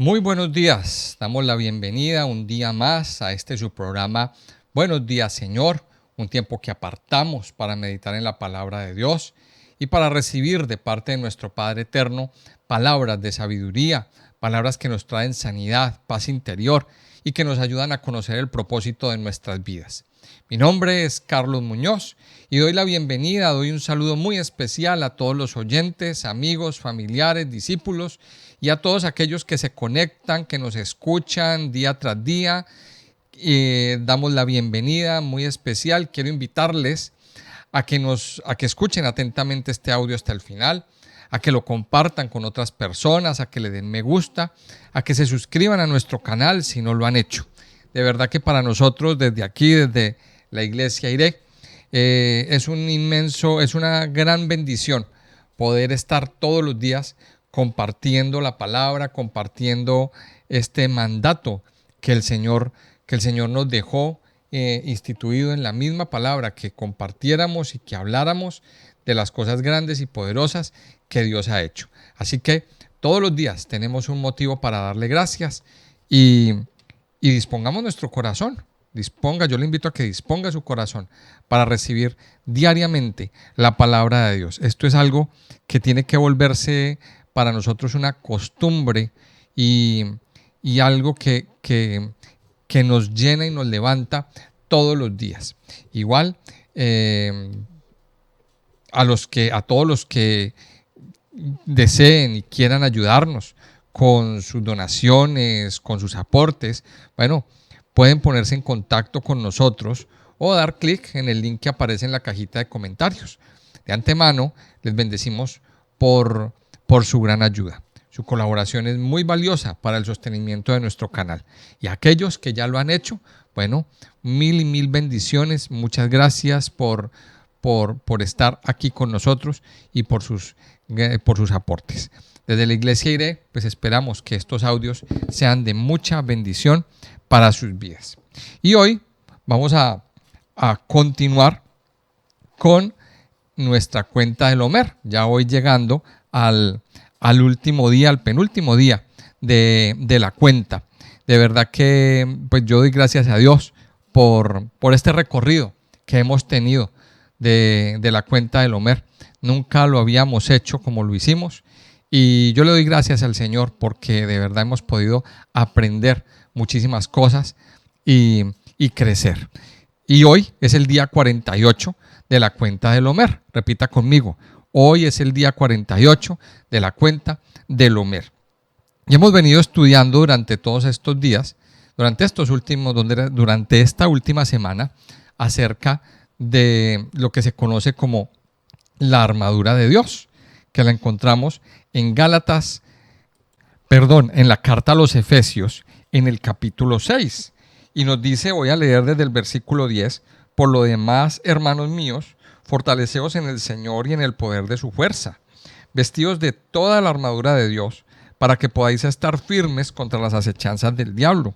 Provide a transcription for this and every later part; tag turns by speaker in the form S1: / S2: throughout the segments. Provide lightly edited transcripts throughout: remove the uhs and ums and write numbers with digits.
S1: Muy buenos días, damos la bienvenida un día más a su programa Buenos días Señor, un tiempo que apartamos para meditar en la palabra de Dios y para recibir de parte de nuestro Padre Eterno palabras de sabiduría, palabras que nos traen sanidad, paz interior y que nos ayudan a conocer el propósito de nuestras vidas. Mi nombre es Carlos Muñoz y doy la bienvenida, doy un saludo muy especial a todos los oyentes, amigos, familiares, discípulos y a todos aquellos que se conectan, que nos escuchan día tras día. Damos la bienvenida muy especial. Quiero invitarles a que escuchen atentamente este audio hasta el final, a que lo compartan con otras personas, a que le den me gusta, a que se suscriban a nuestro canal si no lo han hecho. De verdad que para nosotros desde aquí, desde la Iglesia Iré, es una gran bendición poder estar todos los días compartiendo la palabra, compartiendo este mandato que el Señor nos dejó instituido en la misma palabra, que compartiéramos y que habláramos de las cosas grandes y poderosas que Dios ha hecho. Así que todos los días tenemos un motivo para darle gracias y dispongamos nuestro corazón. Yo le invito a que disponga su corazón para recibir diariamente la palabra de Dios. Esto es algo que tiene que volverse para nosotros una costumbre y algo que nos llena y nos levanta todos los días. Igual, a todos los que deseen y quieran ayudarnos con sus donaciones, con sus aportes, bueno, pueden ponerse en contacto con nosotros o dar clic en el link que aparece en la cajita de comentarios. De antemano, les bendecimos por su gran ayuda. Su colaboración es muy valiosa para el sostenimiento de nuestro canal. Y a aquellos que ya lo han hecho, bueno, mil y mil bendiciones. Muchas gracias por estar aquí con nosotros y por sus aportes. Desde la Iglesia Iré, pues esperamos que estos audios sean de mucha bendición para sus vidas. Y hoy vamos a continuar con nuestra cuenta del Homer. Ya voy llegando al último día, al penúltimo día de la cuenta. De verdad que pues yo doy gracias a Dios por este recorrido que hemos tenido de la cuenta del Homer. Nunca lo habíamos hecho como lo hicimos y yo le doy gracias al Señor porque de verdad hemos podido aprender muchísimas cosas y crecer. Y hoy es el día 48 de la cuenta del Homer. Repita conmigo, hoy es el día 48 de la cuenta del Homer. Y hemos venido estudiando durante todos estos días, durante esta última semana, acerca de lo que se conoce como la armadura de Dios, que la encontramos en en la carta a los Efesios, en el capítulo 6. Y nos dice, voy a leer desde el versículo 10, por lo demás, hermanos míos, fortaleceos en el Señor y en el poder de su fuerza, vestidos de toda la armadura de Dios, para que podáis estar firmes contra las acechanzas del diablo.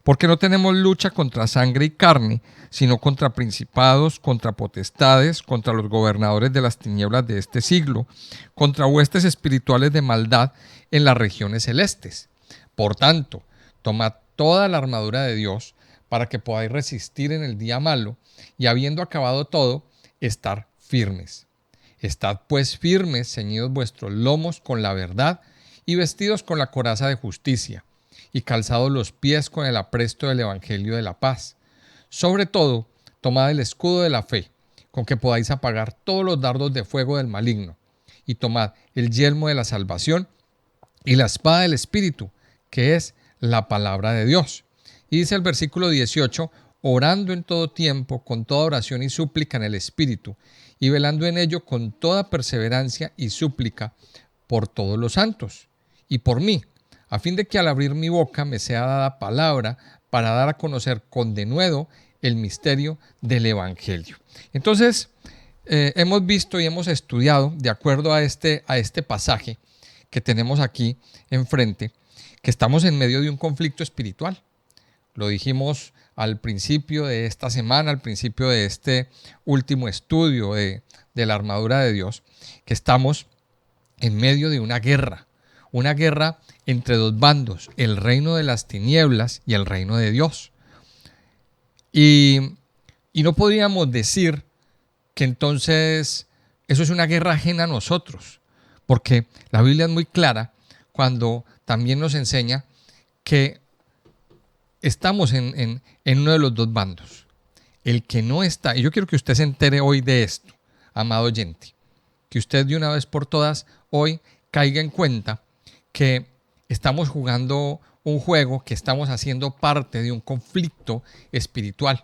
S1: Porque no tenemos lucha contra sangre y carne, sino contra principados, contra potestades, contra los gobernadores de las tinieblas de este siglo, contra huestes espirituales de maldad en las regiones celestes. Por tanto, tomad toda la armadura de Dios para que podáis resistir en el día malo y habiendo acabado todo, estar firmes. Estad pues firmes, ceñidos vuestros lomos con la verdad y vestidos con la coraza de justicia y calzados los pies con el apresto del evangelio de la paz. Sobre todo, tomad el escudo de la fe, con que podáis apagar todos los dardos de fuego del maligno, y tomad el yelmo de la salvación y la espada del Espíritu, que es la palabra de Dios. Y dice el versículo 18, orando en todo tiempo, con toda oración y súplica en el Espíritu, y velando en ello con toda perseverancia y súplica por todos los santos, y por mí, a fin de que al abrir mi boca me sea dada palabra para dar a conocer con denuedo el misterio del Evangelio. Entonces, hemos visto y hemos estudiado, de acuerdo a este pasaje que tenemos aquí enfrente, que estamos en medio de un conflicto espiritual. Lo dijimos al principio de esta semana, al principio de este último estudio de la armadura de Dios, que estamos en medio de una una guerra entre dos bandos, el reino de las tinieblas y el reino de Dios. Y no podríamos decir que entonces eso es una guerra ajena a nosotros, porque la Biblia es muy clara cuando también nos enseña que estamos en uno de los dos bandos. El que no está, y yo quiero que usted se entere hoy de esto, amado oyente, que usted de una vez por todas hoy caiga en cuenta que estamos jugando un juego, que estamos haciendo parte de un conflicto espiritual.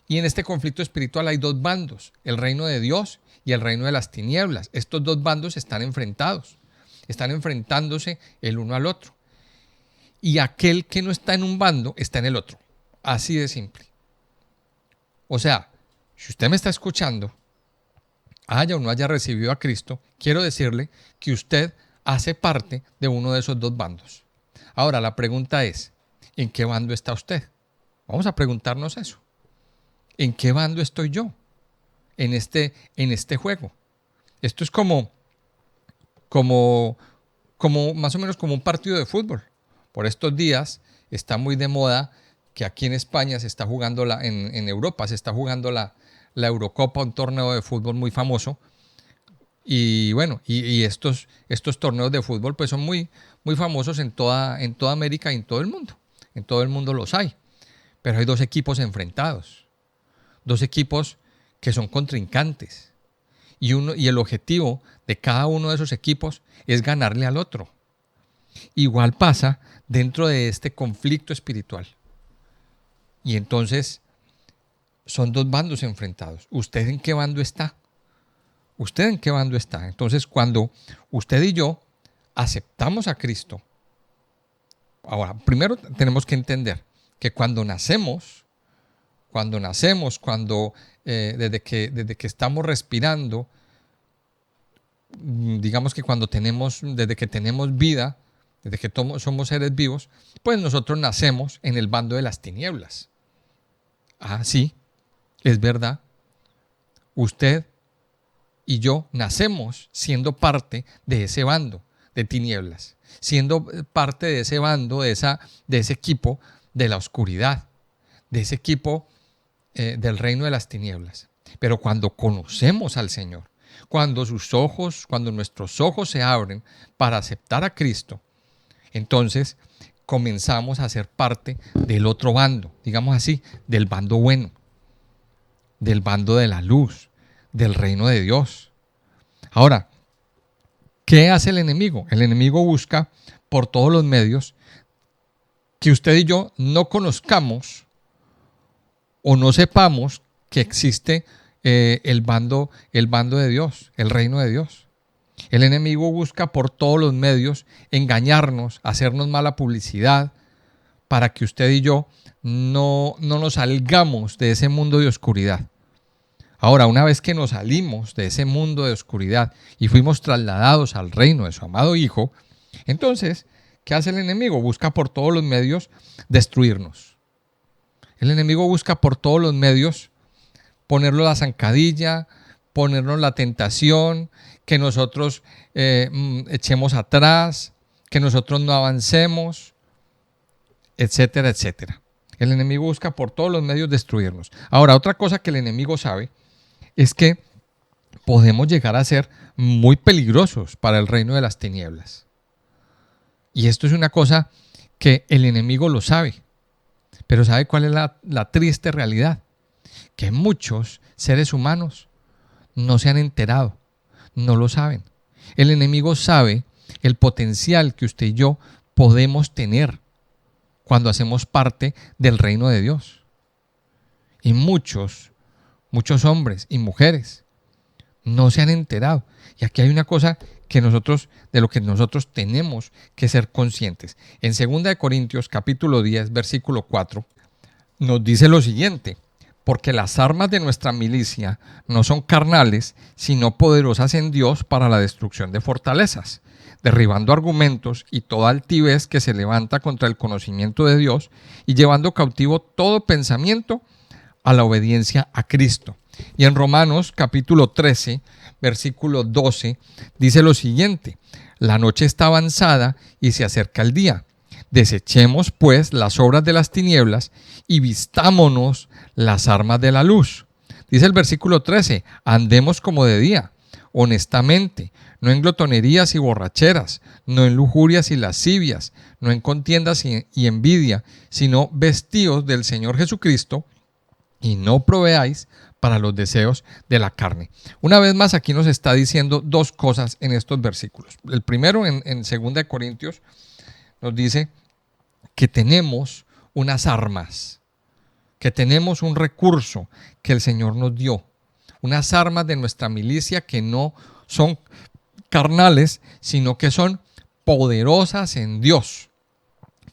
S1: Y en este conflicto espiritual hay dos bandos, el reino de Dios y el reino de las tinieblas. Estos dos bandos están enfrentados, están enfrentándose el uno al otro. Y aquel que no está en un bando está en el otro. Así de simple. O sea, si usted me está escuchando, haya o no haya recibido a Cristo, quiero decirle que usted hace parte de uno de esos dos bandos. Ahora, la pregunta es, ¿en qué bando está usted? Vamos a preguntarnos eso. ¿En qué bando estoy yo en este juego? Esto es como más o menos como un partido de fútbol. Por estos días está muy de moda que aquí en España se está jugando, en Europa se está jugando la Eurocopa, un torneo de fútbol muy famoso. Y bueno, y estos torneos de fútbol pues son muy, muy famosos en toda América y en todo el mundo. En todo el mundo los hay. Pero hay dos equipos enfrentados. Dos equipos que son contrincantes. Y el objetivo de cada uno de esos equipos es ganarle al otro. Igual pasa dentro de este conflicto espiritual. Y entonces son dos bandos enfrentados. ¿Usted en qué bando está? ¿Usted en qué bando está? Entonces, cuando usted y yo aceptamos a Cristo, ahora, primero tenemos que entender que desde que estamos respirando, digamos que desde que tenemos vida, desde que somos seres vivos, pues nosotros nacemos en el bando de las tinieblas. Ah, sí, es verdad. Usted y yo nacemos siendo parte de ese bando de tinieblas, siendo parte de ese bando, de ese equipo de la oscuridad, de ese equipo del reino de las tinieblas. Pero cuando conocemos al Señor, cuando nuestros ojos se abren para aceptar a Cristo, entonces comenzamos a ser parte del otro bando, digamos así, del bando bueno, del bando de la luz, del reino de Dios. Ahora, ¿qué hace el enemigo? El enemigo busca por todos los medios que usted y yo no conozcamos o no sepamos que existe el bando de Dios, el reino de Dios. El enemigo busca por todos los medios engañarnos, hacernos mala publicidad, para que usted y yo no nos salgamos de ese mundo de oscuridad. Ahora, una vez que nos salimos de ese mundo de oscuridad y fuimos trasladados al reino de su amado Hijo, entonces, ¿qué hace el enemigo? Busca por todos los medios destruirnos. El enemigo busca por todos los medios ponernos la zancadilla, ponernos la tentación, que nosotros echemos atrás, que nosotros no avancemos, etcétera, etcétera. El enemigo busca por todos los medios destruirnos. Ahora, otra cosa que el enemigo sabe es que podemos llegar a ser muy peligrosos para el reino de las tinieblas. Y esto es una cosa que el enemigo lo sabe. Pero ¿sabe cuál es la triste realidad? Que muchos seres humanos no se han enterado, no lo saben. El enemigo sabe el potencial que usted y yo podemos tener cuando hacemos parte del reino de Dios. Y muchos hombres y mujeres no se han enterado. Y aquí hay una cosa de lo que nosotros tenemos que ser conscientes. En 2 Corintios capítulo 10, versículo 4, nos dice lo siguiente: porque las armas de nuestra milicia no son carnales, sino poderosas en Dios para la destrucción de fortalezas, derribando argumentos y toda altivez que se levanta contra el conocimiento de Dios y llevando cautivo todo pensamiento a la obediencia a Cristo. Y en Romanos capítulo 13, versículo 12, dice lo siguiente: La noche está avanzada y se acerca el día. Desechemos, pues, las obras de las tinieblas y vistámonos las armas de la luz. Dice el versículo 13, andemos como de día, honestamente, no en glotonerías y borracheras, no en lujurias y lascivias, no en contiendas y envidia, sino vestidos del Señor Jesucristo y no proveáis para los deseos de la carne. Una vez más, aquí nos está diciendo dos cosas en estos versículos. El primero, en 2 Corintios, nos dice que tenemos unas armas, que tenemos un recurso que el Señor nos dio, unas armas de nuestra milicia que no son carnales, sino que son poderosas en Dios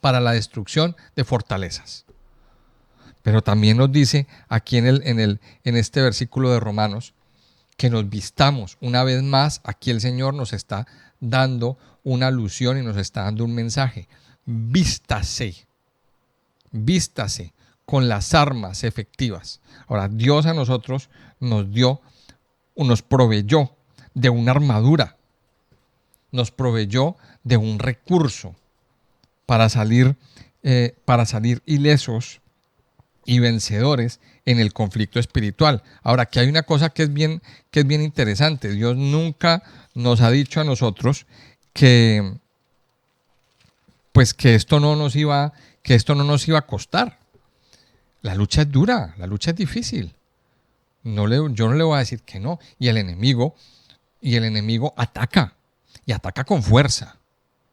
S1: para la destrucción de fortalezas. Pero también nos dice aquí en este versículo de Romanos que nos vistamos. Una vez más, aquí el Señor nos está dando una alusión y nos está dando un mensaje. Vístase con las armas efectivas. Ahora, Dios a nosotros nos proveyó de una armadura, nos proveyó de un recurso para salir ilesos y vencedores en el conflicto espiritual. Ahora, aquí hay una cosa que es bien interesante. Dios nunca nos ha dicho a nosotros que esto no nos iba a costar. La lucha es dura, la lucha es difícil. Yo no le voy a decir que no. Y el enemigo ataca, y ataca con fuerza,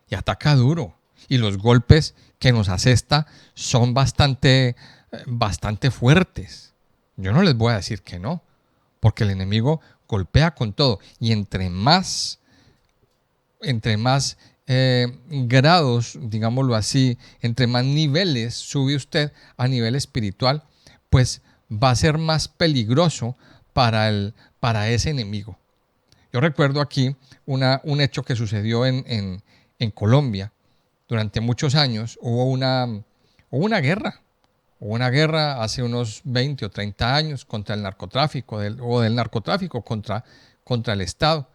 S1: y ataca duro. Y los golpes que nos asesta son bastante fuertes. Yo no les voy a decir que no, porque el enemigo golpea con todo. Y entre más grados, digámoslo así, entre más niveles sube usted a nivel espiritual, pues va a ser más peligroso para ese enemigo. Yo recuerdo aquí un hecho que sucedió en Colombia. Durante muchos años hubo una guerra. Hubo una guerra hace unos 20 o 30 años contra el narcotráfico, del narcotráfico contra el Estado.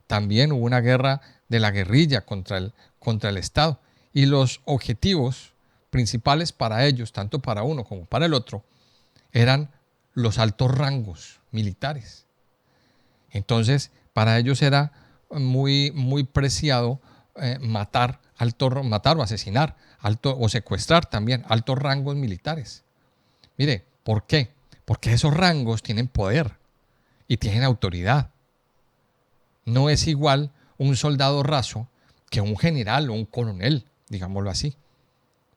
S1: También hubo una guerra de la guerrilla contra el Estado. Y los objetivos principales para ellos, tanto para uno como para el otro, eran los altos rangos militares. Entonces, para ellos era muy preciado matar o asesinar o secuestrar también altos rangos militares. Mire, ¿por qué? Porque esos rangos tienen poder y tienen autoridad. No es igual un soldado raso que un general o un coronel, digámoslo así.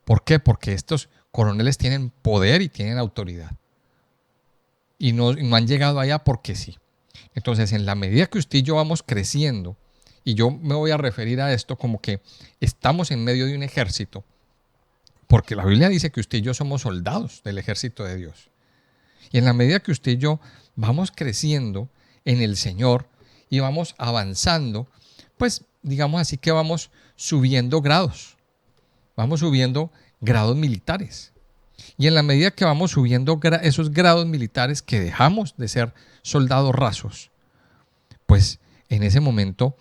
S1: ¿Por qué? Porque estos coroneles tienen poder y tienen autoridad. Y no han llegado allá porque sí. Entonces, en la medida que usted y yo vamos creciendo, y yo me voy a referir a esto como que estamos en medio de un ejército, porque la Biblia dice que usted y yo somos soldados del ejército de Dios. Y en la medida que usted y yo vamos creciendo en el Señor y vamos avanzando, pues digamos así que vamos subiendo grados militares. Y en la medida que vamos subiendo esos grados militares que dejamos de ser soldados rasos, pues en ese momento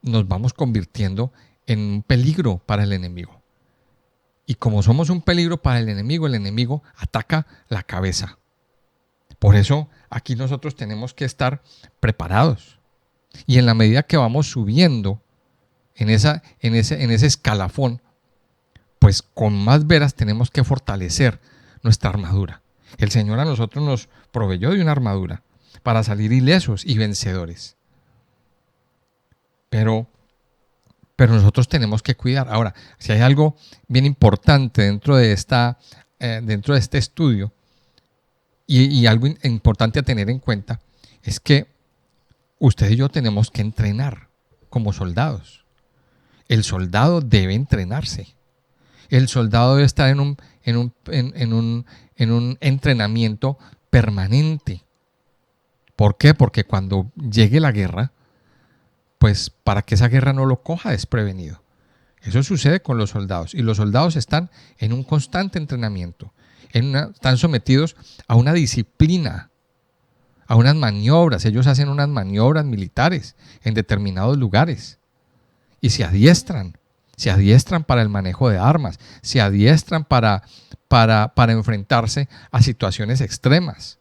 S1: nos vamos convirtiendo en un peligro para el enemigo. Y como somos un peligro para el enemigo ataca la cabeza. Por eso aquí nosotros tenemos que estar preparados. Y en la medida que vamos subiendo en ese escalafón, pues con más veras tenemos que fortalecer nuestra armadura. El Señor a nosotros nos proveyó de una armadura para salir ilesos y vencedores. Pero nosotros tenemos que cuidar. Ahora, si hay algo bien importante dentro de este estudio y algo importante a tener en cuenta, es que usted y yo tenemos que entrenar como soldados. El soldado debe entrenarse. El soldado debe estar en un entrenamiento permanente. ¿Por qué? Porque cuando llegue la guerra, pues para que esa guerra no lo coja desprevenido. Eso sucede con los soldados. Y los soldados están en un constante entrenamiento. Están sometidos a una disciplina, a unas maniobras. Ellos hacen unas maniobras militares en determinados lugares. y se adiestran para el manejo de armas, se adiestran para enfrentarse a situaciones extremas.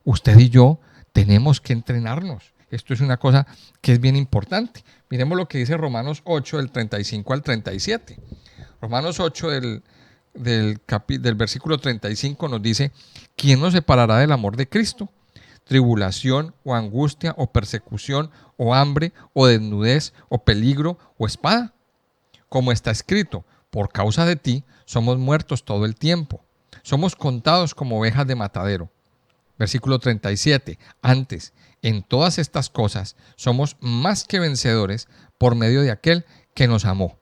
S1: Usted y yo tenemos que entrenarnos. Esto es una cosa que es bien importante. Miremos lo que dice Romanos 8, del 35 al 37. Romanos 8, del versículo 35 nos dice: ¿quién nos separará del amor de Cristo? ¿Tribulación o angustia o persecución o hambre o desnudez o peligro o espada? Como está escrito: por causa de ti somos muertos todo el tiempo. Somos contados como ovejas de matadero. Versículo 37. Antes, en todas estas cosas, somos más que vencedores por medio de aquel que nos amó.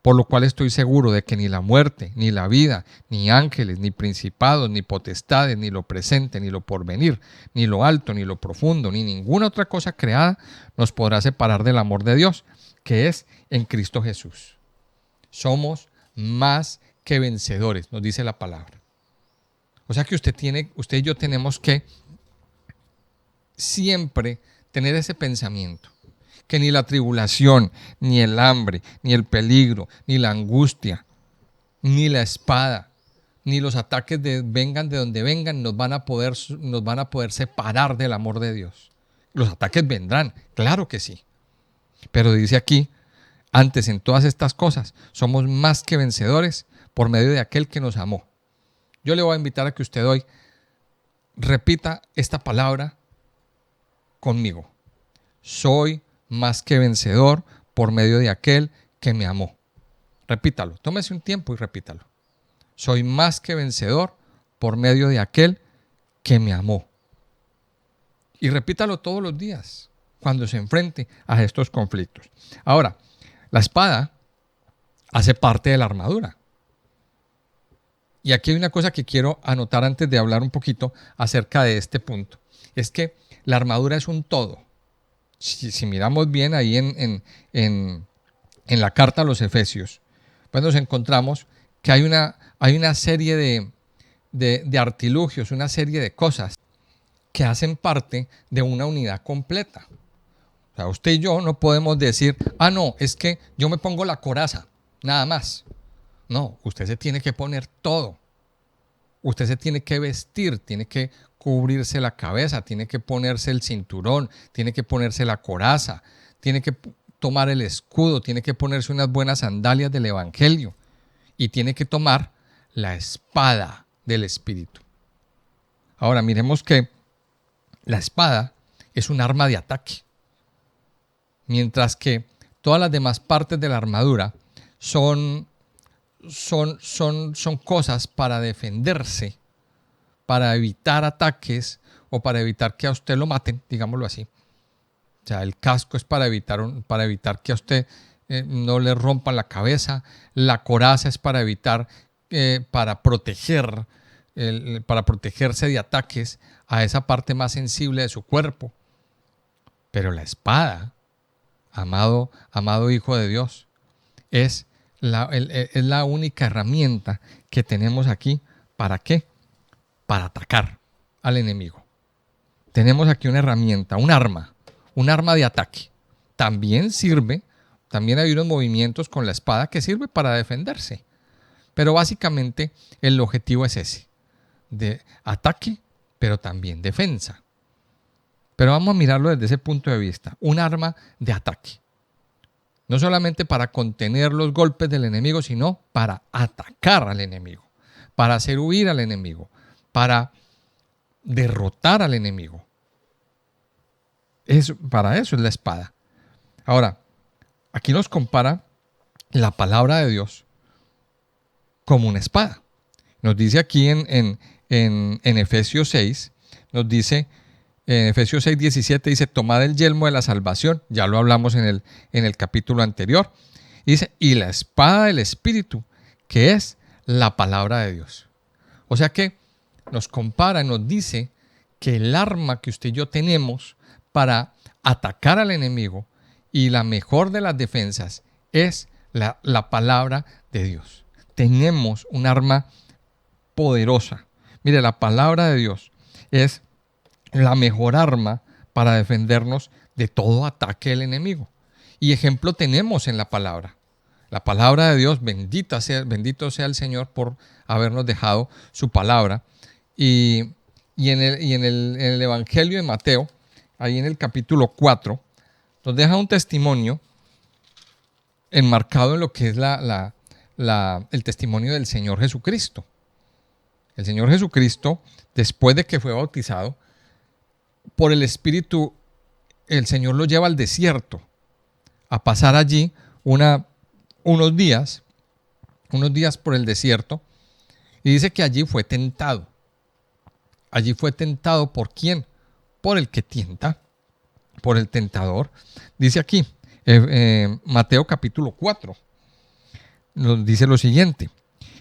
S1: Por lo cual estoy seguro de que ni la muerte, ni la vida, ni ángeles, ni principados, ni potestades, ni lo presente, ni lo porvenir, ni lo alto, ni lo profundo, ni ninguna otra cosa creada nos podrá separar del amor de Dios, que es en Cristo Jesús. Somos más que vencedores, nos dice la palabra. O sea que usted y yo tenemos que siempre tener ese pensamiento, que ni la tribulación, ni el hambre, ni el peligro, ni la angustia, ni la espada, ni los ataques vengan de donde vengan, nos van a poder separar del amor de Dios. Los ataques vendrán, claro que sí. Pero dice aquí: antes, en todas estas cosas, somos más que vencedores por medio de aquel que nos amó. Yo le voy a invitar a que usted hoy repita esta palabra conmigo. Soy más que vencedor por medio de aquel que me amó. Repítalo, tómese un tiempo y repítalo. Soy más que vencedor por medio de aquel que me amó. Y repítalo todos los días cuando se enfrente a estos conflictos. Ahora, la espada hace parte de la armadura. Y aquí hay una cosa que quiero anotar antes de hablar un poquito acerca de este punto. Es que la armadura es un todo. Si miramos bien ahí en la carta a los Efesios, pues nos encontramos que hay una serie de artilugios, una serie de cosas que hacen parte de una unidad completa. O sea, usted y yo no podemos decir: no, es que yo me pongo la coraza, nada más. No, usted se tiene que poner todo. Usted se tiene que vestir, tiene que cubrirse la cabeza, tiene que ponerse el cinturón, tiene que ponerse la coraza, tiene que tomar el escudo, tiene que ponerse unas buenas sandalias del Evangelio y tiene que tomar la espada del Espíritu. Ahora miremos que la espada es un arma de ataque, mientras que todas las demás partes de la armadura son cosas para defenderse, para evitar ataques o para evitar que a usted lo maten, digámoslo así. O sea, el casco es para evitar que a usted no le rompan la cabeza. La coraza es para evitar, para protegerse de ataques a esa parte más sensible de su cuerpo. Pero la espada, amado Hijo de Dios, es la única herramienta que tenemos aquí. ¿Para qué? Para atacar al enemigo. Tenemos aquí una herramienta, un arma de ataque. También hay unos movimientos con la espada que sirve para defenderse. Pero básicamente el objetivo es ese, de ataque, pero también defensa. Pero vamos a mirarlo desde ese punto de vista, un arma de ataque. No solamente para contener los golpes del enemigo, sino para atacar al enemigo, para hacer huir al enemigo, para derrotar al enemigo. Para eso es la espada. Ahora, aquí nos compara la palabra de Dios como una espada. Nos dice aquí en Efesios 6, nos dice, en Efesios 6, 17, dice: tomad el yelmo de la salvación. Ya lo hablamos en el capítulo anterior. Dice: y la espada del Espíritu, que es la palabra de Dios. O sea que nos compara, nos dice que el arma que usted y yo tenemos para atacar al enemigo y la mejor de las defensas es la palabra de Dios. Tenemos un arma poderosa. Mire, la palabra de Dios es la mejor arma para defendernos de todo ataque del enemigo. Y ejemplo tenemos en la palabra. La palabra de Dios, bendito sea el Señor por habernos dejado su palabra. En el Evangelio de Mateo, ahí en el capítulo 4, nos deja un testimonio enmarcado en lo que es el testimonio del Señor Jesucristo. El Señor Jesucristo, después de que fue bautizado, por el Espíritu, el Señor lo lleva al desierto a pasar allí unos días por el desierto, y dice que allí fue tentado. Allí fue tentado ¿por quién? Por el que tienta, por el tentador. Dice aquí, Mateo capítulo 4, nos dice lo siguiente.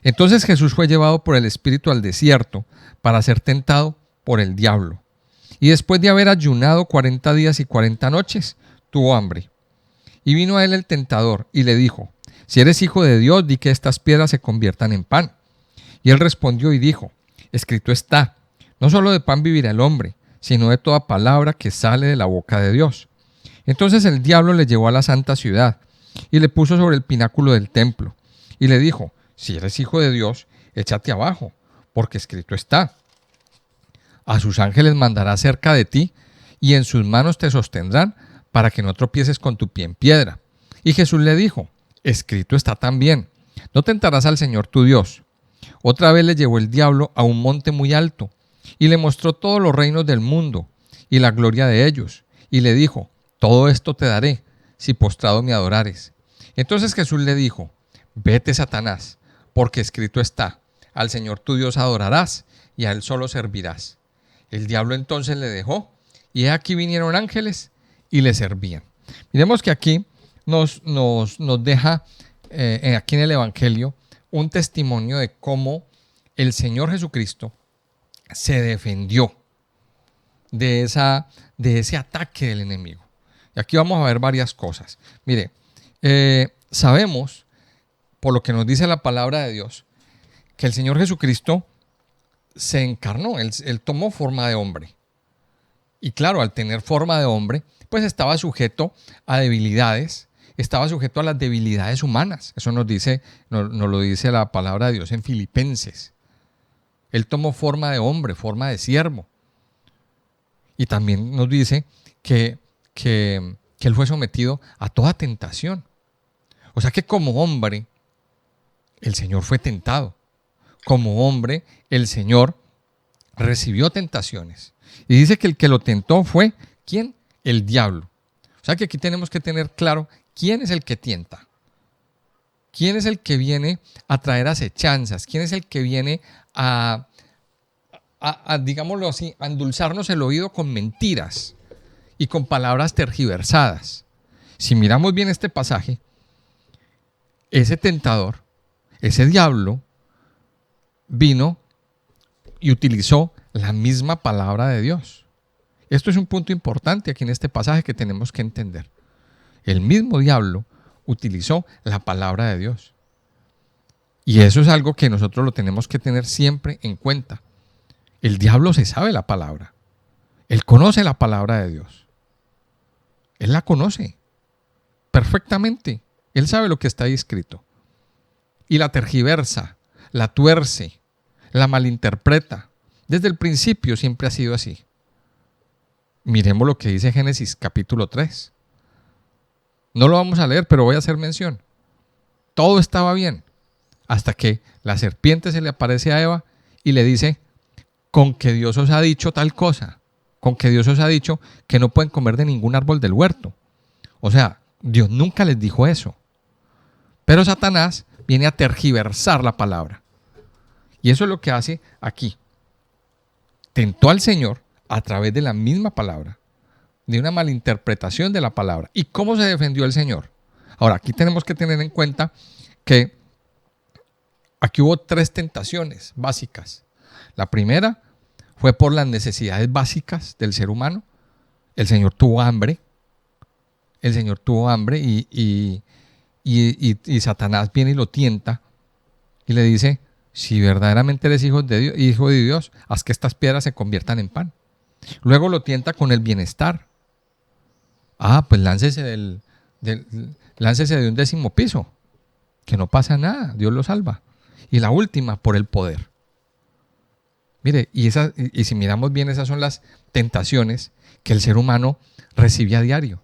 S1: Entonces Jesús fue llevado por el Espíritu al desierto para ser tentado por el diablo. Y después de haber ayunado 40 días y 40 noches, tuvo hambre. Y vino a él el tentador y le dijo, si eres hijo de Dios, di que estas piedras se conviertan en pan. Y él respondió y dijo, escrito está, no solo de pan vivirá el hombre, sino de toda palabra que sale de la boca de Dios. Entonces el diablo le llevó a la santa ciudad y le puso sobre el pináculo del templo y le dijo, si eres hijo de Dios, échate abajo, porque escrito está, a sus ángeles mandará cerca de ti y en sus manos te sostendrán para que no tropieces con tu pie en piedra. Y Jesús le dijo, escrito está también, no tentarás al Señor tu Dios. Otra vez le llevó el diablo a un monte muy alto y le mostró todos los reinos del mundo y la gloria de ellos. Y le dijo, todo esto te daré si postrado me adorares. Entonces Jesús le dijo, vete Satanás, porque escrito está, al Señor tu Dios adorarás y a él solo servirás. El diablo entonces le dejó y aquí vinieron ángeles y le servían. Miremos que aquí nos deja, aquí en el Evangelio, un testimonio de cómo el Señor Jesucristo se defendió de ese ataque del enemigo. Y aquí vamos a ver varias cosas. Mire, sabemos, por lo que nos dice la palabra de Dios, que el Señor Jesucristo se encarnó, él tomó forma de hombre. Y claro, al tener forma de hombre, pues estaba sujeto a debilidades, estaba sujeto a las debilidades humanas. Eso nos lo dice la palabra de Dios en Filipenses. Él tomó forma de hombre, forma de siervo. Y también nos dice que él fue sometido a toda tentación. O sea que como hombre, el Señor fue tentado. Como hombre, el Señor recibió tentaciones. Y dice que el que lo tentó fue, ¿quién? El diablo. O sea que aquí tenemos que tener claro quién es el que tienta. ¿Quién es el que viene a traer acechanzas? ¿Quién es el que viene a digámoslo así, a endulzarnos el oído con mentiras y con palabras tergiversadas? Si miramos bien este pasaje, ese tentador, ese diablo, vino y utilizó la misma palabra de Dios. Esto es un punto importante aquí en este pasaje que tenemos que entender. El mismo diablo utilizó la palabra de Dios. Y eso es algo que nosotros lo tenemos que tener siempre en cuenta. El diablo se sabe la palabra. Él conoce la palabra de Dios. Él la conoce perfectamente. Él sabe lo que está ahí escrito. Y la tergiversa, la tuerce, la malinterpreta. Desde el principio siempre ha sido así. Miremos lo que dice Génesis capítulo 3. No lo vamos a leer, pero voy a hacer mención. Todo estaba bien hasta que la serpiente se le aparece a Eva y le dice, con que Dios os ha dicho tal cosa, con que Dios os ha dicho que no pueden comer de ningún árbol del huerto. O sea, Dios nunca les dijo eso. Pero Satanás viene a tergiversar la palabra. Y eso es lo que hace aquí. Tentó al Señor a través de la misma palabra, de una malinterpretación de la palabra. ¿Y cómo se defendió el Señor? Ahora, aquí tenemos que tener en cuenta que aquí hubo 3 tentaciones básicas. La primera fue por las necesidades básicas del ser humano. El Señor tuvo hambre. El Señor tuvo hambre y Satanás viene y lo tienta y le dice, si verdaderamente eres hijo de Dios, haz que estas piedras se conviertan en pan. Luego lo tienta con el bienestar. Pues láncese láncese de un 10º piso, que no pasa nada, Dios lo salva. Y la última, por el poder. Mire, y si miramos bien, esas son las tentaciones que el ser humano recibe a diario.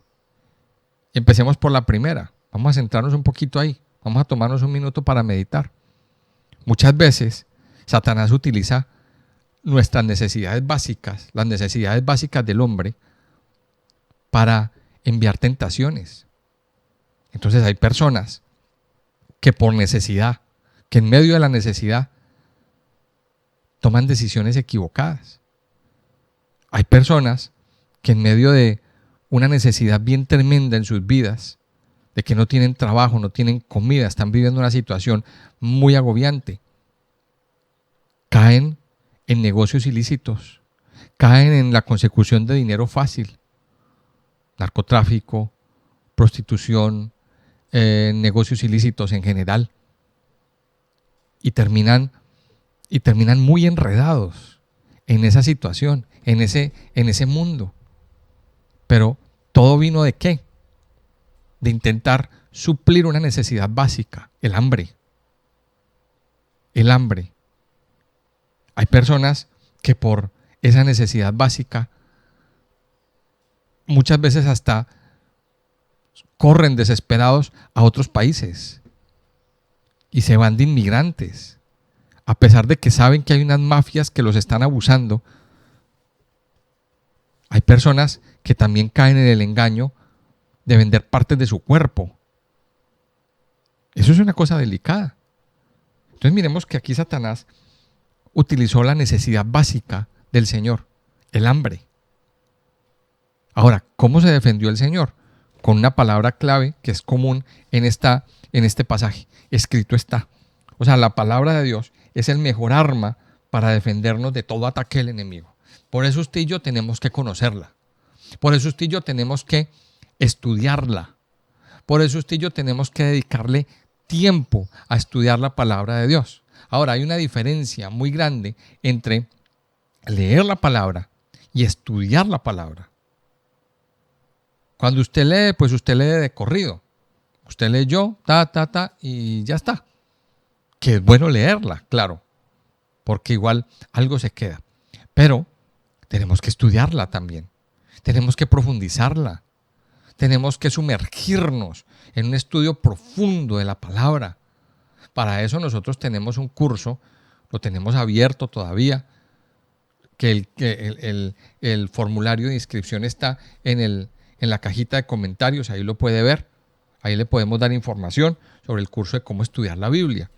S1: Empecemos por la primera. Vamos a centrarnos un poquito ahí. Vamos a tomarnos un minuto para meditar. Muchas veces Satanás utiliza nuestras necesidades básicas, las necesidades básicas del hombre, para enviar tentaciones. Entonces hay personas que por necesidad, que en medio de la necesidad, toman decisiones equivocadas. Hay personas que en medio de una necesidad bien tremenda en sus vidas, de que no tienen trabajo, no tienen comida, están viviendo una situación muy agobiante, caen en negocios ilícitos, caen en la consecución de dinero fácil, narcotráfico, prostitución, negocios ilícitos en general, y terminan muy enredados en esa situación, en ese mundo. Pero todo vino ¿de qué? De intentar suplir una necesidad básica, el hambre. El hambre. Hay personas que por esa necesidad básica muchas veces hasta corren desesperados a otros países y se van de inmigrantes, a pesar de que saben que hay unas mafias que los están abusando. Hay personas que también caen en el engaño de vender partes de su cuerpo. Eso es una cosa delicada. Entonces miremos que aquí Satanás utilizó la necesidad básica del Señor, el hambre. Ahora, ¿cómo se defendió el Señor? Con una palabra clave que es común en este pasaje. Escrito está. O sea, la palabra de Dios es el mejor arma para defendernos de todo ataque del enemigo. Por eso usted y yo tenemos que conocerla. Por eso usted y yo tenemos que estudiarla. Por eso usted y yo tenemos que dedicarle tiempo a estudiar la palabra de Dios. Ahora, hay una diferencia muy grande entre leer la palabra y estudiar la palabra. Cuando usted lee, pues usted lee de corrido. Usted leyó, y ya está. Que es bueno leerla, claro, porque igual algo se queda. Pero tenemos que estudiarla también. Tenemos que profundizarla. Tenemos que sumergirnos en un estudio profundo de la palabra. Para eso nosotros tenemos un curso, lo tenemos abierto todavía, que el formulario de inscripción está en la cajita de comentarios, ahí lo puede ver. Ahí le podemos dar información sobre el curso de cómo estudiar la Biblia.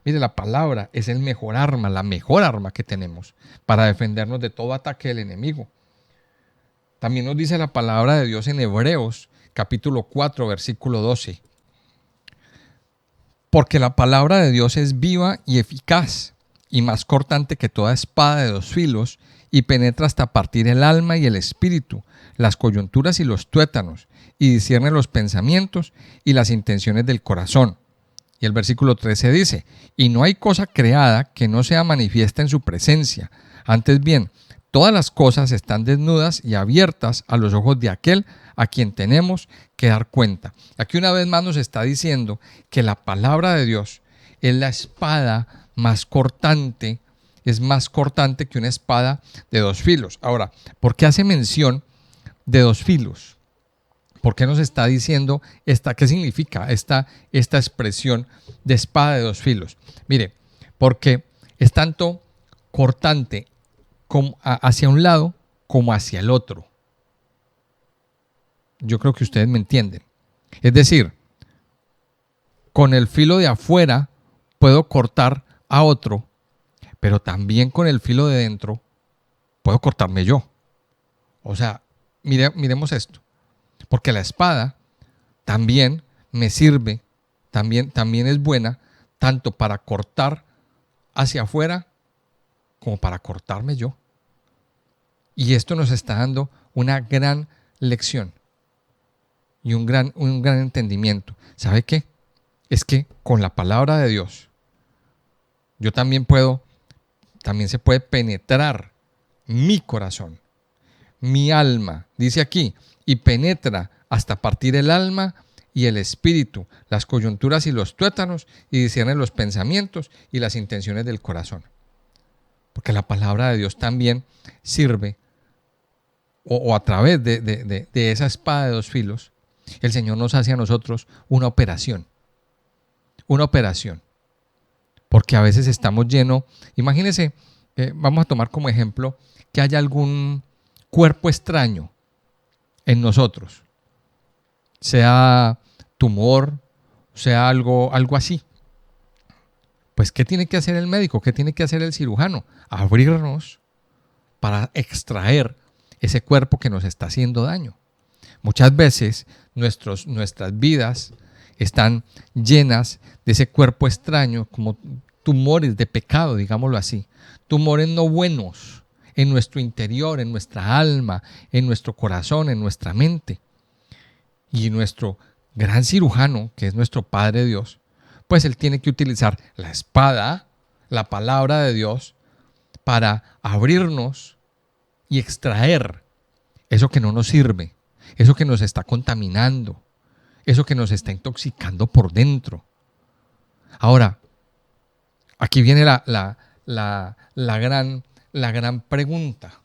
S1: Mire, la palabra es el mejor arma, la mejor arma que tenemos para defendernos de todo ataque del enemigo. También nos dice la palabra de Dios en Hebreos, capítulo 4, versículo 12. Porque la palabra de Dios es viva y eficaz, y más cortante que toda espada de 2 filos, y penetra hasta partir el alma y el espíritu, las coyunturas y los tuétanos, y discierne los pensamientos y las intenciones del corazón. Y el versículo 13 dice, y no hay cosa creada que no sea manifiesta en su presencia. Antes bien, todas las cosas están desnudas y abiertas a los ojos de aquel a quien tenemos que dar cuenta. Aquí una vez más nos está diciendo que la palabra de Dios es la espada más cortante, es más cortante que una espada de 2 filos. Ahora, ¿por qué hace mención de 2 filos? ¿Por qué nos está diciendo qué significa esta expresión de espada de 2 filos? Mire, porque es tanto cortante como hacia un lado como hacia el otro. Yo creo que ustedes me entienden. Es decir, con el filo de afuera puedo cortar a otro, pero también con el filo de dentro puedo cortarme yo. O sea, miremos esto. Porque la espada también me sirve, también es buena, tanto para cortar hacia afuera como para cortarme yo. Y esto nos está dando una gran lección y un gran entendimiento. ¿Sabe qué? Es que con la palabra de Dios, yo también se puede penetrar mi corazón, mi alma, dice aquí, y penetra hasta partir el alma y el espíritu, las coyunturas y los tuétanos, y discierne los pensamientos y las intenciones del corazón. Porque la palabra de Dios también sirve, o a través de esa espada de dos filos, el Señor nos hace a nosotros una operación. Una operación. Porque a veces estamos llenos, imagínense, vamos a tomar como ejemplo que haya algún cuerpo extraño en nosotros, sea tumor, sea algo así. Pues, ¿qué tiene que hacer el médico? ¿Qué tiene que hacer el cirujano? Abrirnos para extraer ese cuerpo que nos está haciendo daño. Muchas veces nuestras vidas están llenas de ese cuerpo extraño, como tumores de pecado, digámoslo así. Tumores no buenos en nuestro interior, en nuestra alma, en nuestro corazón, en nuestra mente. Y nuestro gran cirujano, que es nuestro Padre Dios, pues Él tiene que utilizar la espada, la palabra de Dios, para abrirnos y extraer eso que no nos sirve, eso que nos está contaminando, eso que nos está intoxicando por dentro. Ahora, aquí viene la gran pregunta.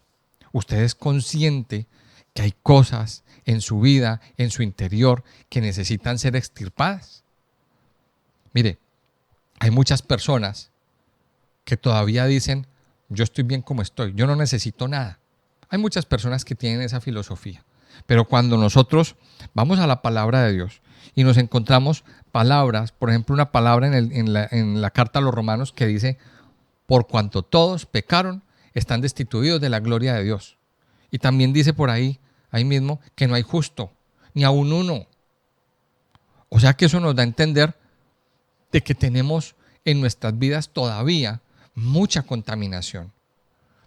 S1: ¿Usted es consciente que hay cosas en su vida, en su interior, que necesitan ser extirpadas? Mire, hay muchas personas que todavía dicen, yo estoy bien como estoy, yo no necesito nada. Hay muchas personas que tienen esa filosofía. Pero cuando nosotros vamos a la palabra de Dios y nos encontramos palabras, por ejemplo, una palabra en la carta a los Romanos que dice, por cuanto todos pecaron, están destituidos de la gloria de Dios. Y también dice por ahí mismo, que no hay justo, ni aun uno. O sea que eso nos da a entender de que tenemos en nuestras vidas todavía mucha contaminación.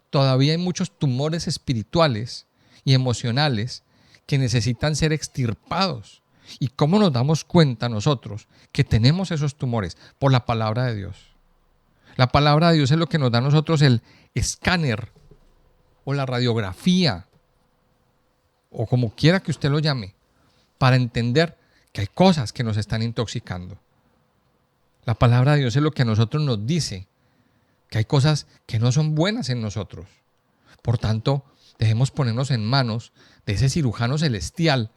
S1: Todavía hay muchos tumores espirituales y emocionales que necesitan ser extirpados. ¿Y cómo nos damos cuenta nosotros que tenemos esos tumores? Por la palabra de Dios. La palabra de Dios es lo que nos da a nosotros el escáner o la radiografía, o como quiera que usted lo llame, para entender que hay cosas que nos están intoxicando. La palabra de Dios es lo que a nosotros nos dice que hay cosas que no son buenas en nosotros. Por tanto, debemos ponernos en manos de ese cirujano celestial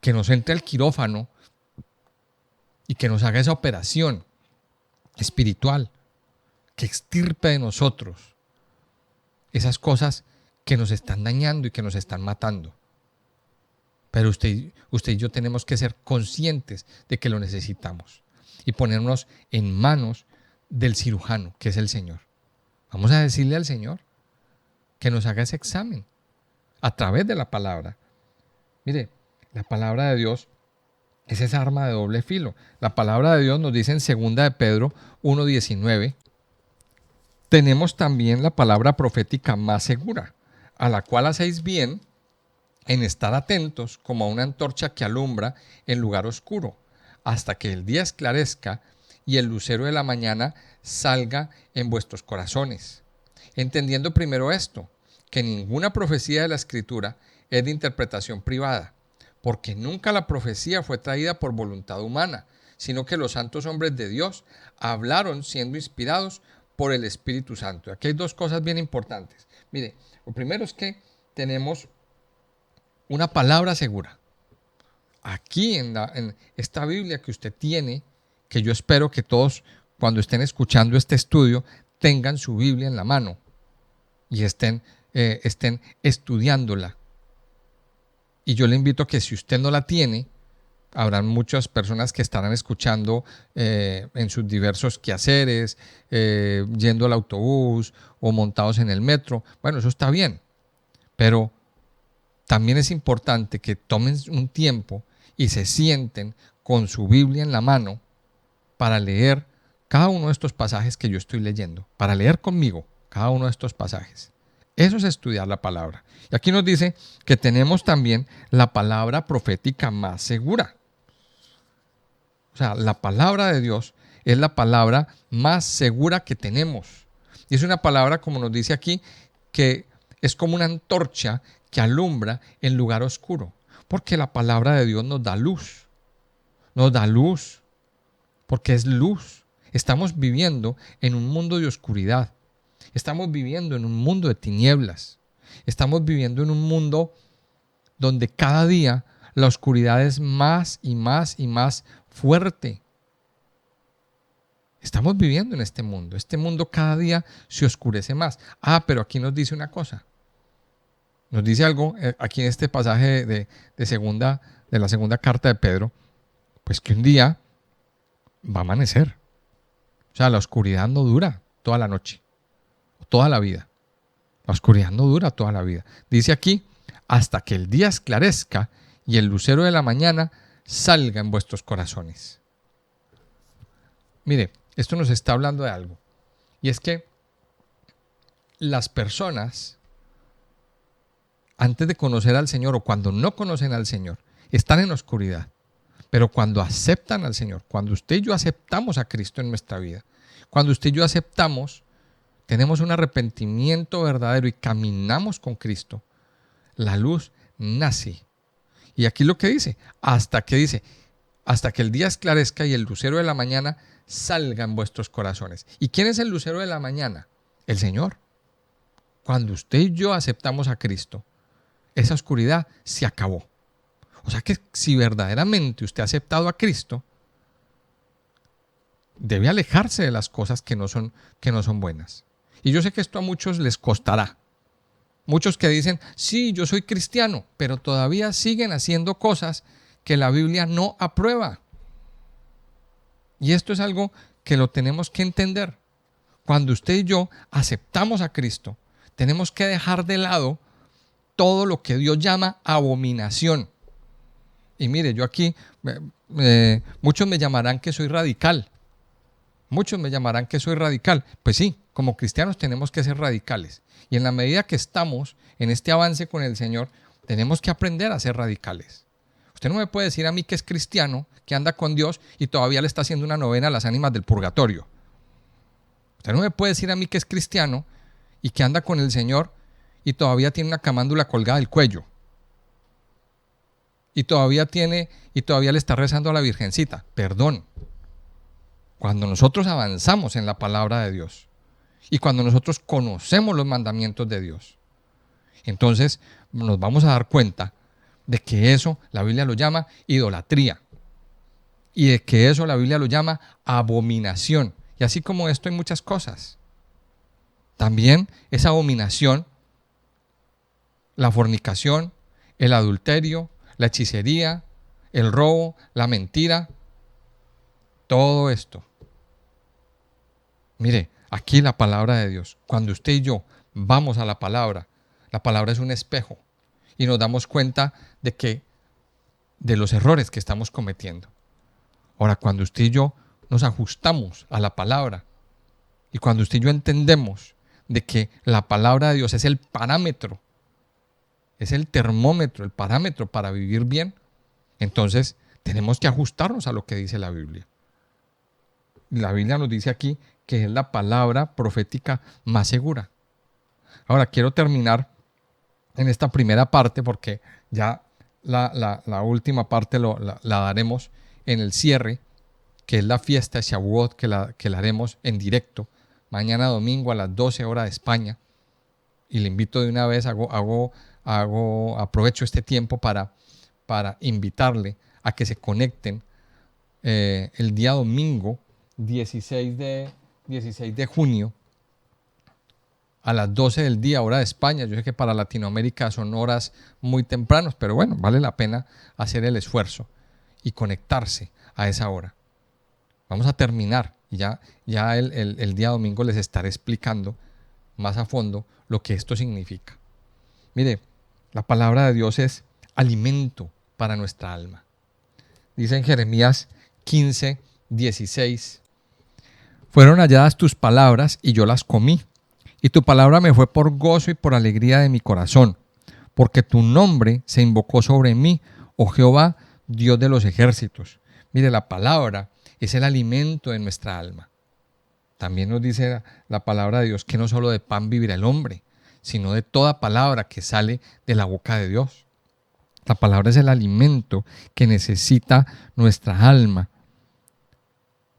S1: que nos entre al quirófano y que nos haga esa operación espiritual, que extirpe de nosotros esas cosas que nos están dañando y que nos están matando. Pero usted y yo tenemos que ser conscientes de que lo necesitamos y ponernos en manos del cirujano, que es el Señor. Vamos a decirle al Señor que nos haga ese examen a través de la palabra. Mire, la palabra de Dios es esa arma de doble filo. La palabra de Dios nos dice en 2 de Pedro 1:19, tenemos también la palabra profética más segura, a la cual hacéis bien en estar atentos como a una antorcha que alumbra en lugar oscuro, hasta que el día esclarezca y el lucero de la mañana salga en vuestros corazones. Entendiendo primero esto, que ninguna profecía de la Escritura es de interpretación privada, porque nunca la profecía fue traída por voluntad humana, sino que los santos hombres de Dios hablaron siendo inspirados por el Espíritu Santo. Aquí hay dos cosas bien importantes. Mire, lo primero es que tenemos una palabra segura. Aquí en esta Biblia que usted tiene, que yo espero que todos cuando estén escuchando este estudio tengan su Biblia en la mano y estén estudiándola. Y yo le invito a que si usted no la tiene, habrán muchas personas que estarán escuchando en sus diversos quehaceres, yendo al autobús o montados en el metro. Bueno, eso está bien, pero también es importante que tomen un tiempo y se sienten con su Biblia en la mano para leer cada uno de estos pasajes que yo estoy leyendo, para leer conmigo cada uno de estos pasajes. Eso es estudiar la palabra. Y aquí nos dice que tenemos también la palabra profética más segura. O sea, la palabra de Dios es la palabra más segura que tenemos. Y es una palabra, como nos dice aquí, que es como una antorcha que alumbra en lugar oscuro. Porque la palabra de Dios nos da luz. nos da luz, porque es luz. Estamos viviendo en un mundo de oscuridad. Estamos viviendo en un mundo de tinieblas. Estamos viviendo en un mundo donde cada día la oscuridad es más y más y más fuerte. Estamos viviendo en este mundo. Este mundo cada día se oscurece más. Pero aquí nos dice una cosa. Nos dice algo aquí en este pasaje de la segunda carta de Pedro, pues que un día va a amanecer. O sea, la oscuridad no dura toda la noche, toda la vida. La oscuridad no dura toda la vida. Dice aquí, hasta que el día esclarezca y el lucero de la mañana salga en vuestros corazones. Mire, esto nos está hablando de algo. Y es que las personas, antes de conocer al Señor o cuando no conocen al Señor, están en oscuridad. Pero cuando aceptan al Señor, cuando usted y yo aceptamos a Cristo en nuestra vida, cuando usted y yo aceptamos, tenemos un arrepentimiento verdadero y caminamos con Cristo, la luz nace. Y aquí lo que dice, hasta que el día esclarezca y el lucero de la mañana salga en vuestros corazones. ¿Y quién es el lucero de la mañana? El Señor. Cuando usted y yo aceptamos a Cristo, esa oscuridad se acabó. O sea que si verdaderamente usted ha aceptado a Cristo, debe alejarse de las cosas que no son buenas. Y yo sé que esto a muchos les costará. Muchos que dicen, sí, yo soy cristiano, pero todavía siguen haciendo cosas que la Biblia no aprueba. Y esto es algo que lo tenemos que entender. Cuando usted y yo aceptamos a Cristo, tenemos que dejar de lado todo lo que Dios llama abominación. Y mire, yo aquí, muchos me llamarán que soy radical. Muchos me llamarán que soy radical. Pues sí, como cristianos tenemos que ser radicales. Y en la medida que estamos en este avance con el Señor, tenemos que aprender a ser radicales. Usted no me puede decir a mí que es cristiano, que anda con Dios y todavía le está haciendo una novena a las ánimas del purgatorio. Usted no me puede decir a mí que es cristiano y que anda con el Señor y todavía tiene una camándula colgada del cuello. Y todavía le está rezando a la Virgencita. Perdón. Cuando nosotros avanzamos en la palabra de Dios y cuando nosotros conocemos los mandamientos de Dios, entonces nos vamos a dar cuenta de que eso la Biblia lo llama idolatría y de que eso la Biblia lo llama abominación. Y así como esto hay muchas cosas. También esa abominación, la fornicación, el adulterio, la hechicería, el robo, la mentira, todo esto. Mire, aquí la palabra de Dios, cuando usted y yo vamos a la palabra es un espejo y nos damos cuenta de los errores que estamos cometiendo. Ahora, cuando usted y yo nos ajustamos a la palabra y cuando usted y yo entendemos de que la palabra de Dios es el parámetro, es el termómetro, el parámetro para vivir bien, entonces tenemos que ajustarnos a lo que dice la Biblia. La Biblia nos dice aquí que es la palabra profética más segura. Ahora quiero terminar en esta primera parte porque ya la última parte la daremos en el cierre, que es la fiesta de Shavuot, que la haremos en directo mañana domingo a las 12 horas de España. Y le invito de una vez, aprovecho este tiempo para invitarle a que se conecten el día domingo 16 de junio a las 12 del día, hora de España. Yo sé que para Latinoamérica son horas muy tempranas, pero bueno, vale la pena hacer el esfuerzo y conectarse a esa hora. Vamos a terminar y ya el día domingo les estaré explicando más a fondo lo que esto significa. Mire, la palabra de Dios es alimento para nuestra alma. Dice en Jeremías 15, 16: fueron halladas tus palabras y yo las comí, y tu palabra me fue por gozo y por alegría de mi corazón, porque tu nombre se invocó sobre mí, oh Jehová, Dios de los ejércitos. Mire, la palabra es el alimento de nuestra alma. También nos dice la palabra de Dios que no solo de pan vivirá el hombre, sino de toda palabra que sale de la boca de Dios. La palabra es el alimento que necesita nuestra alma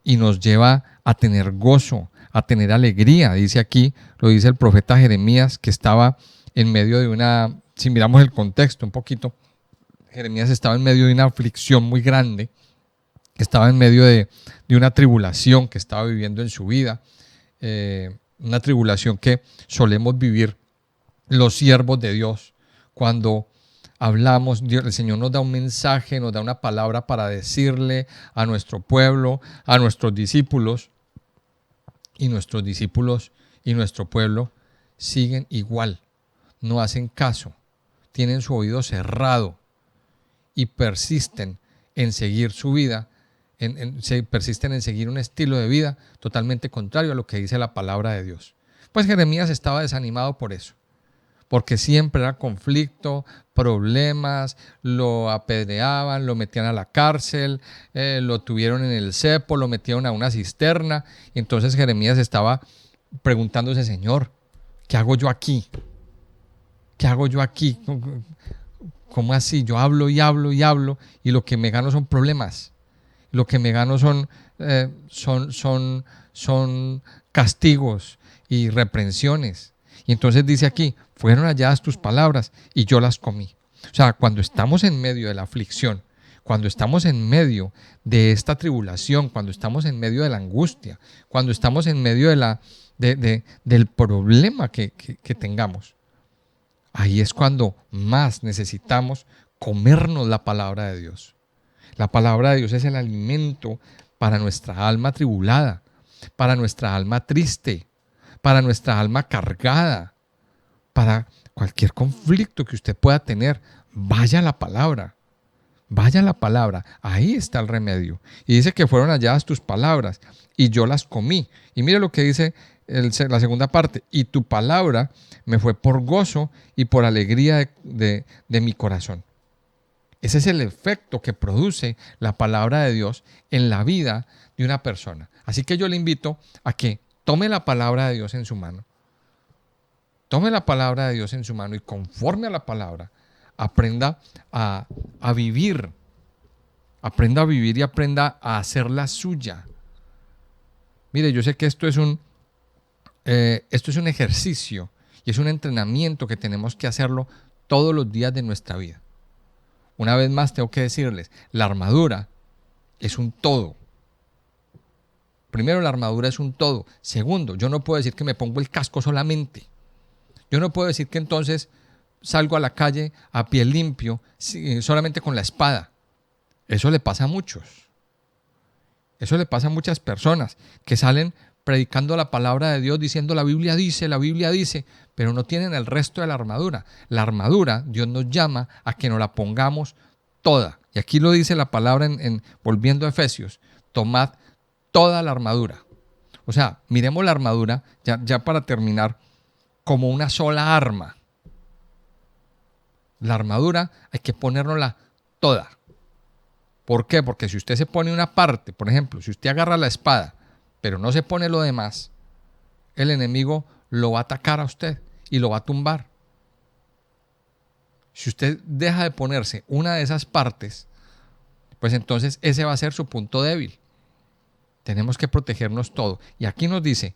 S1: y nos lleva a tener gozo, a tener alegría. Dice aquí, lo dice el profeta Jeremías, que estaba en medio de una, si miramos el contexto un poquito, Jeremías estaba en medio de una aflicción muy grande, estaba en medio de una tribulación que estaba viviendo en su vida, una tribulación que solemos vivir los siervos de Dios cuando hablamos. El Señor nos da un mensaje, nos da una palabra para decirle a nuestro pueblo, a nuestros discípulos, y nuestros discípulos y nuestro pueblo siguen igual, no hacen caso, tienen su oído cerrado y persisten en seguir su vida, persisten en seguir un estilo de vida totalmente contrario a lo que dice la palabra de Dios. Pues Jeremías estaba desanimado por eso, porque siempre era conflicto, problemas, lo apedreaban, lo metían a la cárcel, lo tuvieron en el cepo, lo metieron a una cisterna. Y entonces Jeremías estaba preguntándose: Señor, ¿qué hago yo aquí? ¿Qué hago yo aquí? ¿Cómo así? Yo hablo y hablo y hablo y lo que me gano son problemas. Lo que me gano son castigos y reprensiones. Y entonces dice aquí: fueron halladas tus palabras y yo las comí. O sea, cuando estamos en medio de la aflicción, cuando estamos en medio de esta tribulación, cuando estamos en medio de la angustia, cuando estamos en medio del problema que tengamos, ahí es cuando más necesitamos comernos la palabra de Dios. La palabra de Dios es el alimento para nuestra alma tribulada, para nuestra alma triste, para nuestra alma cargada, para cualquier conflicto que usted pueda tener. Vaya a la palabra, vaya a la palabra, ahí está el remedio. Y dice que fueron halladas tus palabras y yo las comí. Y mire lo que dice la segunda parte: y tu palabra me fue por gozo y por alegría de mi corazón. Ese es el efecto que produce la palabra de Dios en la vida de una persona. Así que yo le invito a que tome la palabra de Dios en su mano. Tome la palabra de Dios en su mano y conforme a la palabra aprenda a vivir. Aprenda a vivir y aprenda a hacerla suya. Mire, yo sé que esto es un ejercicio y es un entrenamiento que tenemos que hacerlo todos los días de nuestra vida. Una vez más tengo que decirles, la armadura es un todo. Primero, la armadura es un todo. Segundo, yo no puedo decir que me pongo el casco solamente. Yo no puedo decir que entonces salgo a la calle a pie limpio solamente con la espada. Eso le pasa a muchos. Eso le pasa a muchas personas que salen predicando la palabra de Dios, diciendo la Biblia dice, pero no tienen el resto de la armadura. La armadura, Dios nos llama a que nos la pongamos toda. Y aquí lo dice la palabra volviendo a Efesios: tomad toda la armadura. O sea, miremos la armadura, ya para terminar, como una sola arma. La armadura hay que ponérnosla toda. ¿Por qué? Porque si usted se pone una parte, por ejemplo, si usted agarra la espada, pero no se pone lo demás, el enemigo lo va a atacar a usted y lo va a tumbar. Si usted deja de ponerse una de esas partes, pues entonces ese va a ser su punto débil. Tenemos que protegernos todo. Y aquí nos dice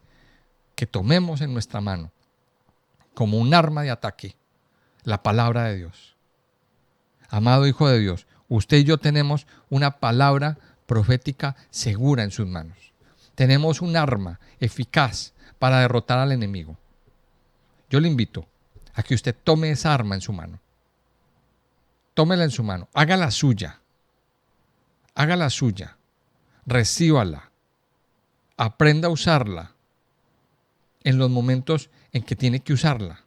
S1: que tomemos en nuestra mano como un arma de ataque la palabra de Dios. Amado Hijo de Dios, usted y yo tenemos una palabra profética segura en sus manos. Tenemos un arma eficaz para derrotar al enemigo. Yo le invito a que usted tome esa arma en su mano. Tómela en su mano, hágala suya. Hágala suya. Recíbala. Aprenda a usarla en los momentos en que tiene que usarla.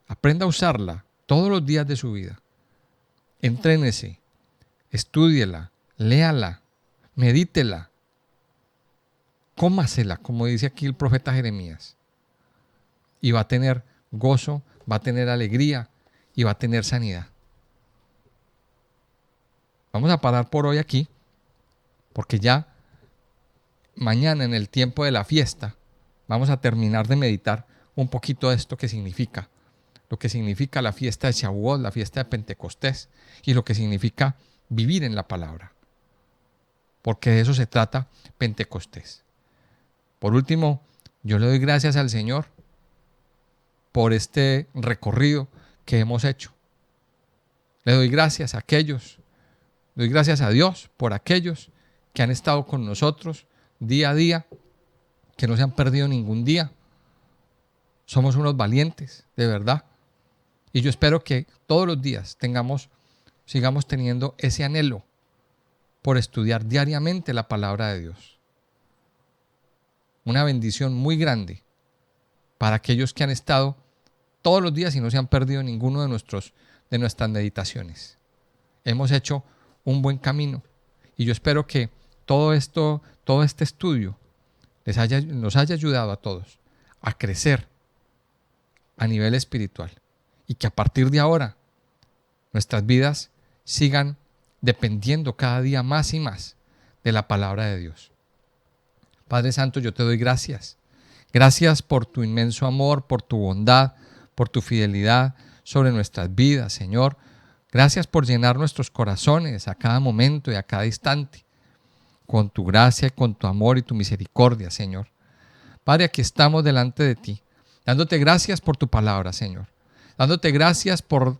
S1: Aprenda a usarla todos los días de su vida. Entrénese, estúdiela, léala, medítela, cómasela, como dice aquí el profeta Jeremías. Y va a tener gozo, va a tener alegría y va a tener sanidad. Vamos a parar por hoy aquí, porque ya mañana, en el tiempo de la fiesta, vamos a terminar de meditar un poquito de esto que significa lo que significa la fiesta de Shavuot, la fiesta de Pentecostés, y lo que significa vivir en la palabra. Porque de eso se trata Pentecostés. Por último, yo le doy gracias al Señor por este recorrido que hemos hecho. Le doy gracias a doy gracias a Dios por aquellos que han estado con nosotros día a día, que no se han perdido ningún día. Somos unos valientes, de verdad. Y yo espero que todos los días sigamos teniendo ese anhelo por estudiar diariamente la palabra de Dios. Una bendición muy grande para aquellos que han estado todos los días y no se han perdido ninguno de nuestras meditaciones. Hemos hecho un buen camino y yo espero que todo este estudio nos haya ayudado a todos a crecer a nivel espiritual y que a partir de ahora nuestras vidas sigan dependiendo cada día más y más de la palabra de Dios. Padre Santo, yo te doy gracias. Gracias por tu inmenso amor, por tu bondad, por tu fidelidad sobre nuestras vidas, Señor. Gracias por llenar nuestros corazones a cada momento y a cada instante con tu gracia, con tu amor y tu misericordia, Señor. Padre, aquí estamos delante de ti, dándote gracias por tu palabra, Señor. Dándote gracias por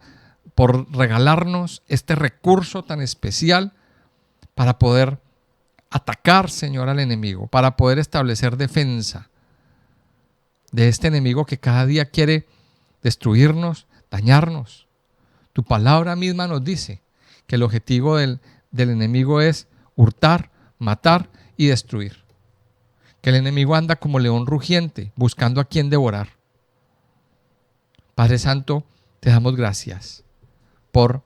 S1: regalarnos este recurso tan especial para poder atacar, Señor, al enemigo, para poder establecer defensa de este enemigo que cada día quiere destruirnos, dañarnos. Tu palabra misma nos dice que el objetivo del enemigo es hurtar, matar y destruir. Que el enemigo anda como león rugiente, buscando a quien devorar. Padre Santo, te damos gracias por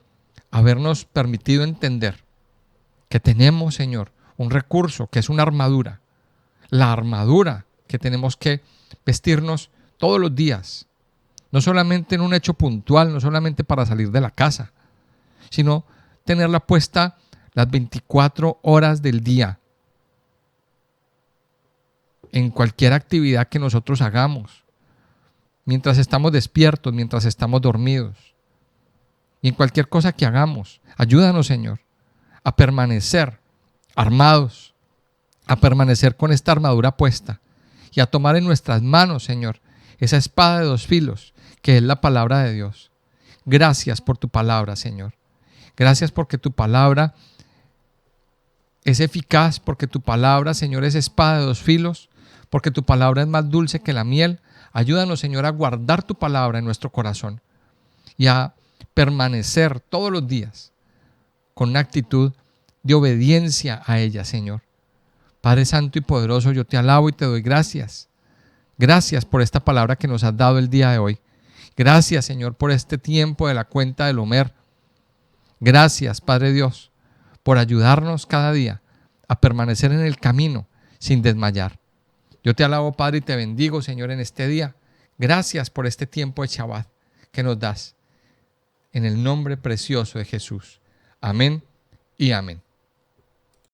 S1: habernos permitido entender que tenemos, Señor, un recurso que es una armadura. La armadura que tenemos que vestirnos todos los días. No solamente en un hecho puntual, no solamente para salir de la casa, sino tenerla puesta las 24 horas del día. En cualquier actividad que nosotros hagamos. Mientras estamos despiertos, mientras estamos dormidos. Y en cualquier cosa que hagamos. Ayúdanos, Señor, a permanecer armados, a permanecer con esta armadura puesta y a tomar en nuestras manos, Señor, esa espada de dos filos que es la palabra de Dios. Gracias por tu palabra, Señor. Gracias porque tu palabra es eficaz, porque tu palabra, Señor, es espada de dos filos, porque tu palabra es más dulce que la miel. Ayúdanos, Señor, a guardar tu palabra en nuestro corazón y a permanecer todos los días con una actitud de obediencia a ella, Señor. Padre Santo y poderoso, yo te alabo y te doy gracias. Gracias por esta palabra que nos has dado el día de hoy. Gracias, Señor, por este tiempo de la cuenta del Homer. Gracias, Padre Dios, por ayudarnos cada día a permanecer en el camino sin desmayar. Yo te alabo, Padre, y te bendigo, Señor, en este día. Gracias por este tiempo de Shabbat que nos das. En el nombre precioso de Jesús. Amén y amén.